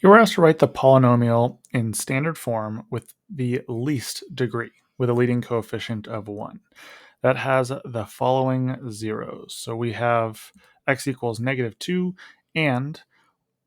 You were asked to write the polynomial in standard form with the least degree, with a leading coefficient of 1. That has the following zeros. So we have x equals -2 and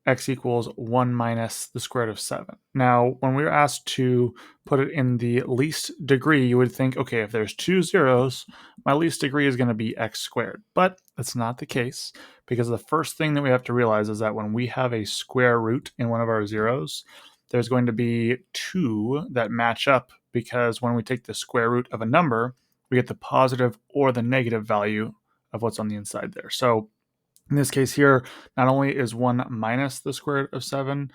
x equals 1 minus the square root of 7. Now, when we were asked to put it in the least degree, you would think, okay, if there's two zeros, my least degree is going to be x squared. But that's not the case, because the first thing that we have to realize is that when we have a square root in one of our zeros, there's going to be two that match up, because when we take the square root of a number, we get the positive or the negative value of what's on the inside there. So in this case here, not only is 1 minus the square root of 7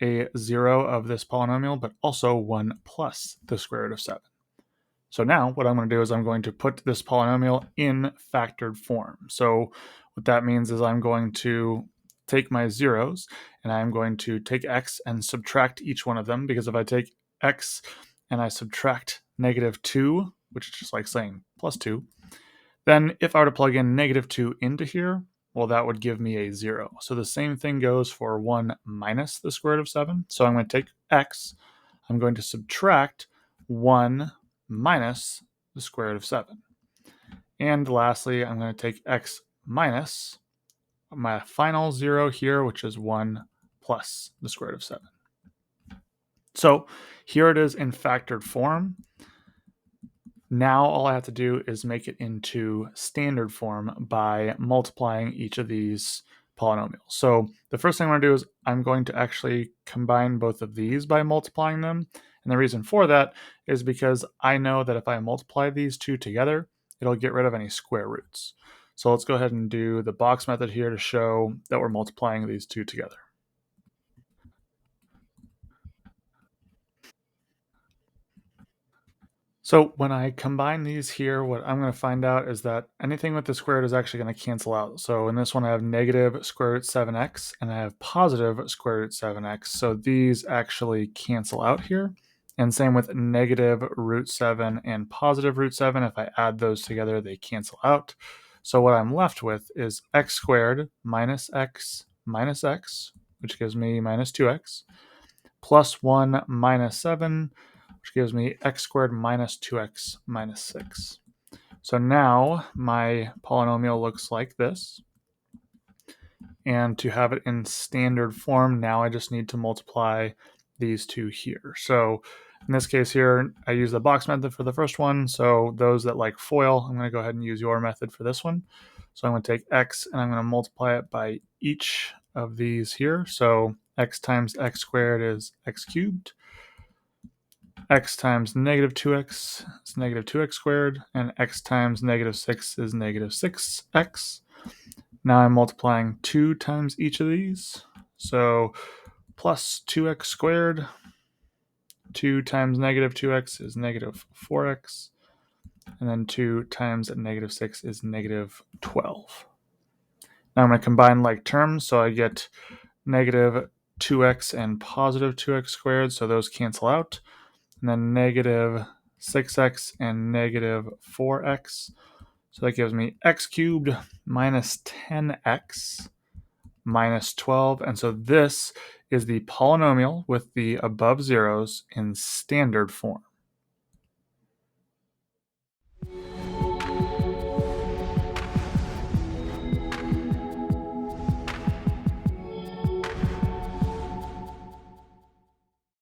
a 0 of this polynomial, but also 1 plus the square root of 7. So now what I'm going to do is I'm going to put this polynomial in factored form. So what that means is I'm going to take my zeros and I'm going to take x and subtract each one of them, because if I take x and I subtract -2, which is just like saying plus 2, then if I were to plug in -2 into here, well, that would give me a 0. So the same thing goes for 1 minus the square root of 7. So I'm going to take x, I'm going to subtract 1 minus the square root of 7. And lastly, I'm going to take x minus my final 0 here, which is 1 plus the square root of 7. So here it is in factored form. Now all I have to do is make it into standard form by multiplying each of these polynomials. So the first thing I'm going to do is I'm going to actually combine both of these by multiplying them. And the reason for that is because I know that if I multiply these two together, it'll get rid of any square roots. So let's go ahead and do the box method here to show that we're multiplying these two together. So when I combine these here, what I'm going to find out is that anything with the square root is actually going to cancel out. So in this one, I have negative square root 7x and I have positive square root 7x. So these actually cancel out here. And same with negative root 7 and positive root 7. If I add those together, they cancel out. So what I'm left with is x squared minus x, which gives me minus 2x, plus 1 minus 7, which gives me x squared minus 2x minus 6. So now my polynomial looks like this. And to have it in standard form, now I just need to multiply these two here. So in this case here, I use the box method for the first one. So those that like FOIL, I'm going to go ahead and use your method for this one. So I'm going to take x and I'm going to multiply it by each of these here. So x times x squared is x cubed. X times negative 2x is negative 2x squared, and x times negative 6 is negative 6x. Now I'm multiplying 2 times each of these. So plus 2x squared, 2 times negative 2x is negative 4x, and then 2 times negative 6 is negative 12. Now I'm going to combine like terms, so I get negative 2x and positive 2x squared, so those cancel out. And then negative 6x and negative 4x. So that gives me x cubed minus 10x minus 12. And so this is the polynomial with the above zeros in standard form.